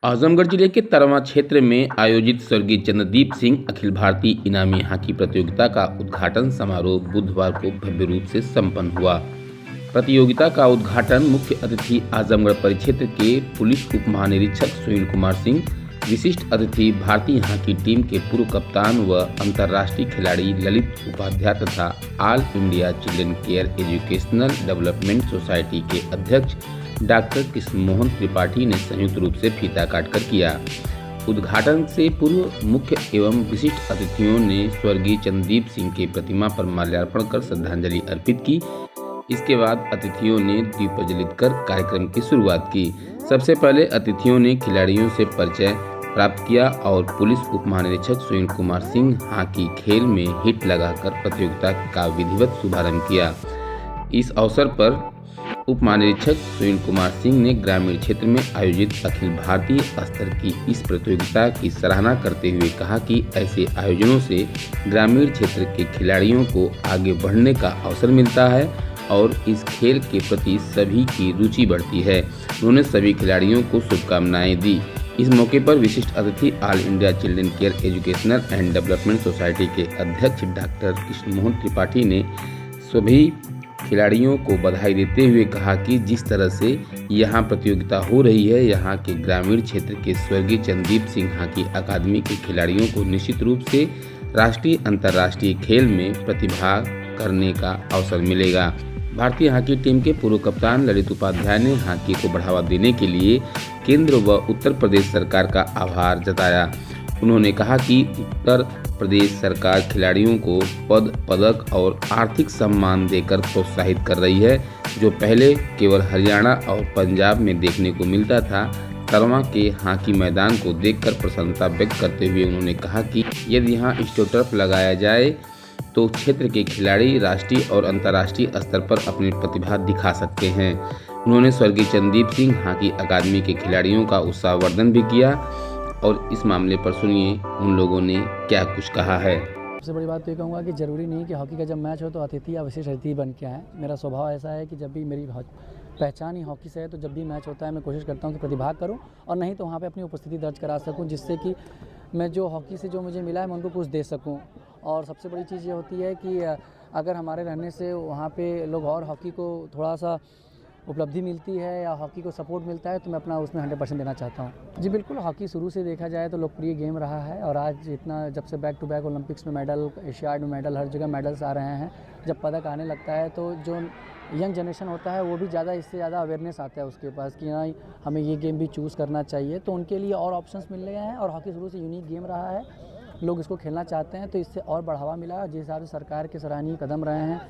आजमगढ़ जिले के तरवा क्षेत्र में आयोजित स्वर्गीय चंद्रदीप सिंह अखिल भारतीय इनामी हॉकी प्रतियोगिता का उद्घाटन समारोह बुधवार को भव्य रूप से संपन्न हुआ। प्रतियोगिता का उद्घाटन मुख्य अतिथि आजमगढ़ परिक्षेत्र के पुलिस उप महानिरीक्षक सुनील कुमार सिंह, विशिष्ट अतिथि भारतीय हॉकी टीम के पूर्व कप्तान व अंतर्राष्ट्रीय खिलाड़ी ललित उपाध्याय तथा all India children care educational development society के अध्यक्ष डॉक्टर कृष्ण मोहन त्रिपाठी ने संयुक्त रूप से फीता काटकर किया। उद्घाटन से पूर्व मुख्य एवं विशिष्ट अतिथियों ने स्वर्गीय चंद्रदीप सिंह के प्रतिमा पर माल्यार्पण कर श्रद्धांजलि अर्पित की। इसके बाद अतिथियों ने दीप प्रज्वलित कर कार्यक्रम की शुरुआत की। सबसे पहले अतिथियों ने खिलाड़ियों से परिचय प्राप्त किया और पुलिस उप महानिरीक्षक सुनील कुमार सिंह हॉकी खेल में हिट लगाकर प्रतियोगिता का विधिवत शुभारंभ किया। इस अवसर पर उप महानिरीक्षक सुनील कुमार सिंह ने ग्रामीण क्षेत्र में आयोजित अखिल भारतीय स्तर की इस प्रतियोगिता की सराहना करते हुए कहा कि ऐसे आयोजनों से ग्रामीण क्षेत्र के खिलाड़ियों को आगे बढ़ने का अवसर मिलता है और इस खेल के प्रति सभी की रुचि बढ़ती है। उन्होंने सभी खिलाड़ियों को शुभकामनाएं दी। इस मौके पर विशिष्ट अतिथि all India children care educational and development society के अध्यक्ष डॉक्टर कृष्ण मोहन त्रिपाठी ने सभी खिलाड़ियों को बधाई देते हुए कहा कि जिस तरह से यहाँ प्रतियोगिता हो रही है, यहाँ के ग्रामीण क्षेत्र के स्वर्गीय चंद्रदीप सिंह हॉकी अकादमी के खिलाड़ियों को निश्चित रूप से राष्ट्रीय अंतर्राष्ट्रीय खेल में प्रतिभाग करने का अवसर मिलेगा। भारतीय हॉकी टीम के पूर्व कप्तान ललित उपाध्याय ने हॉकी को बढ़ावा देने के लिए केंद्र व उत्तर प्रदेश सरकार का आभार जताया। उन्होंने कहा कि उत्तर प्रदेश सरकार खिलाड़ियों को पदक और आर्थिक सम्मान देकर प्रोत्साहित कर रही है, जो पहले केवल हरियाणा और पंजाब में देखने को मिलता था। तरवा के हॉकी मैदान को देखकर प्रसन्नता व्यक्त करते हुए उन्होंने कहा कि यदि यहाँ स्टेटर्फ लगाया जाए तो क्षेत्र के खिलाड़ी राष्ट्रीय और अंतर्राष्ट्रीय स्तर पर अपनी प्रतिभा दिखा सकते हैं। उन्होंने स्वर्गीय चंद्रदीप सिंह हॉकी अकादमी के खिलाड़ियों का उत्साहवर्धन भी किया और इस मामले पर सुनिए उन लोगों ने क्या कुछ कहा है। सबसे बड़ी बात तो ये कहूँगा कि ज़रूरी नहीं कि हॉकी का जब मैच हो तो अतिथि या विशेष अतिथि बन के आएँ। मेरा स्वभाव ऐसा है कि जब भी मेरी पहचान ही हॉकी से है तो जब भी मैच होता है मैं कोशिश करता हूँ कि प्रतिभाग करूँ और नहीं तो वहाँ पे अपनी उपस्थिति दर्ज करा सकूँ, जिससे कि मैं जो हॉकी से जो मुझे मिला है मैं उनको कुछ दे सकूँ। और सबसे बड़ी चीज़ ये होती है कि अगर हमारे रहने से वहाँ पे लोग और हॉकी को थोड़ा सा उपलब्धि मिलती है या हॉकी को सपोर्ट मिलता है तो मैं अपना उसमें 100% देना चाहता हूँ। जी बिल्कुल, हॉकी शुरू से देखा जाए तो लोकप्रिय गेम रहा है और आज इतना जब से बैक टू बैक ओलंपिक्स में मेडल, एशियाड में मेडल, हर जगह मेडल्स आ रहे हैं, जब पदक आने लगता है तो जो यंग जनरेशन होता है वो भी ज़्यादा इससे ज़्यादा अवेयरनेस आता है उसके पास कि हाँ हमें ये गेम भी चूज़ करना चाहिए, तो उनके लिए और ऑप्शंस मिल रहे हैं। और हॉकी शुरू से यूनिक गेम रहा है, लोग इसको खेलना चाहते हैं, तो इससे और बढ़ावा मिला। जिस हिसाब से सरकार के सराहनीय कदम रहे हैं,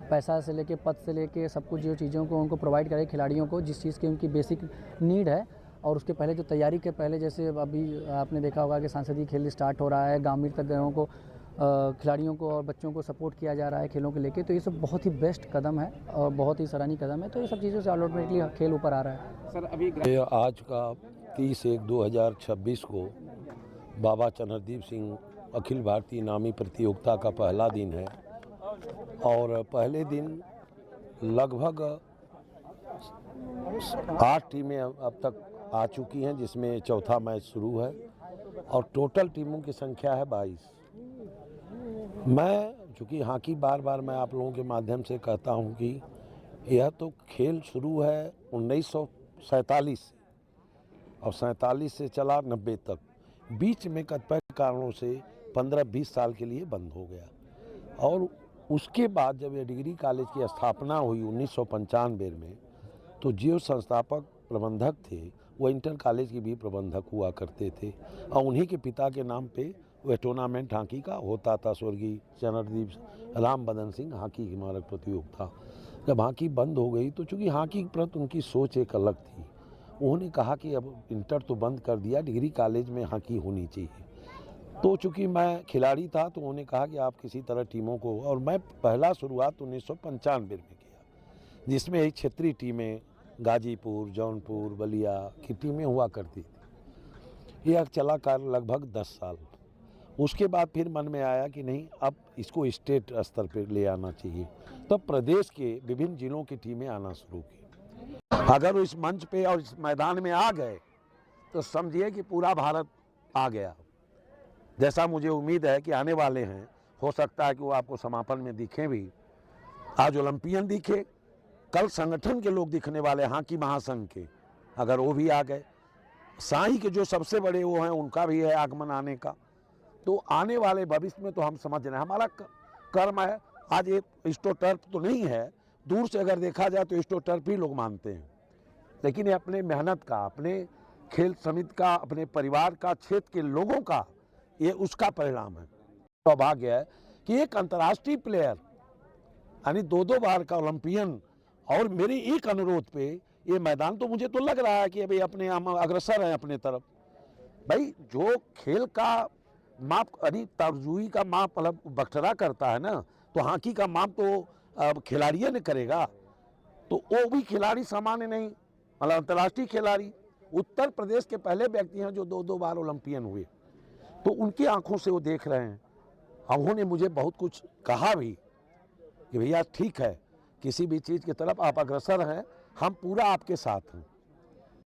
पैसा से लेके पद से लेके सब कुछ जो चीज़ों को उनको प्रोवाइड करें खिलाड़ियों को, जिस चीज़ की उनकी बेसिक नीड है। और उसके पहले जो तैयारी के पहले जैसे अभी आपने देखा होगा कि सांसदीय खेल स्टार्ट हो रहा है, ग्रामीण तक लोगों को खिलाड़ियों को और बच्चों को सपोर्ट किया जा रहा है खेलों को लेके, तो ये सब बहुत ही बेस्ट कदम है और बहुत ही सराहनीय कदम है। तो ये सब चीज़ों से ऑटोमेटिकली खेल ऊपर आ रहा है। सर अभी आज का 30/1/2026 को बाबा चंद्रदीप सिंह अखिल भारतीय इनामी प्रतियोगिता का पहला दिन है और पहले दिन लगभग 8 टीमें अब तक आ चुकी हैं, जिसमें चौथा मैच शुरू है और टोटल टीमों की संख्या है 22। मैं चूँकि हॉकी बार बार मैं आप लोगों के माध्यम से कहता हूं कि यह तो खेल शुरू है 1947 से और 47 से चला 90 तक, बीच में कतिपय कारणों से 15-20 साल के लिए बंद हो गया। और उसके बाद जब ये डिग्री कॉलेज की स्थापना हुई 1995 में, तो जो संस्थापक प्रबंधक थे वो इंटर कॉलेज के भी प्रबंधक हुआ करते थे और उन्हीं के पिता के नाम पे वह टूर्नामेंट हॉकी का होता था, स्वर्गीय चंद्रदीप राम बदन सिंह हॉकी स्मारक प्रतियोगिता। जब हॉकी बंद हो गई तो चूँकि हॉकी के प्रति उनकी सोच एक अलग थी, उन्होंने कहा कि अब इंटर तो बंद कर दिया, डिग्री कॉलेज में हॉकी होनी चाहिए। तो चूँकि मैं खिलाड़ी था तो उन्होंने कहा कि आप किसी तरह टीमों को, और मैं पहला शुरुआत 1995 में किया, जिसमें एक क्षेत्रीय टीमें गाजीपुर, जौनपुर, बलिया की टीमें हुआ करती थी। यह चला कर लगभग 10 साल। उसके बाद फिर मन में आया कि नहीं, अब इसको स्टेट स्तर पर ले आना चाहिए, तो प्रदेश के विभिन्न जिलों की टीमें आना शुरू की। अगर वो इस मंच पे और इस मैदान में आ गए तो समझिए कि पूरा भारत आ गया। जैसा मुझे उम्मीद है कि आने वाले हैं, हो सकता है कि वो आपको समापन में दिखें भी। आज ओलंपियन दिखे, कल संगठन के लोग दिखने वाले, हॉकी महासंघ के, अगर वो भी आ गए, साई के जो सबसे बड़े वो हैं उनका भी है आगमन आने का। तो आने वाले भविष्य में तो हम समझ रहे हैं, हमारा कर्म है। आज ये एस्ट्रोटर्फ तो नहीं है, दूर से अगर देखा जाए तो एस्ट्रोटर्फ ही लोग मानते हैं, लेकिन ये अपने मेहनत का, अपने खेल समिति का, अपने परिवार का, क्षेत्र के लोगों का, ये उसका परिणाम है। सौभाग्य है कि एक अंतर्राष्ट्रीय प्लेयर यानी 2-2 बार का ओलंपियन, और मेरे एक अनुरोध पे ये मैदान, तो मुझे तो लग रहा है कि अभी अपने हम अग्रसर हैं अपने तरफ। भाई जो खेल का माप यानी तरजुई का माप मतलब बख्तरा करता है ना, तो हॉकी का माप तो खिलाड़ियों ने करेगा। तो वो भी खिलाड़ी सामान्य नहीं, मतलब अंतर्राष्ट्रीय खिलाड़ी, उत्तर प्रदेश के पहले व्यक्ति हैं जो 2-2 बार ओलंपियन हुए। तो उनकी आंखों से वो देख रहे हैं। उन्होंने मुझे बहुत कुछ कहा भी कि भैया ठीक है, किसी भी चीज़ की तरफ आप अग्रसर हैं, हम पूरा आपके साथ हैं।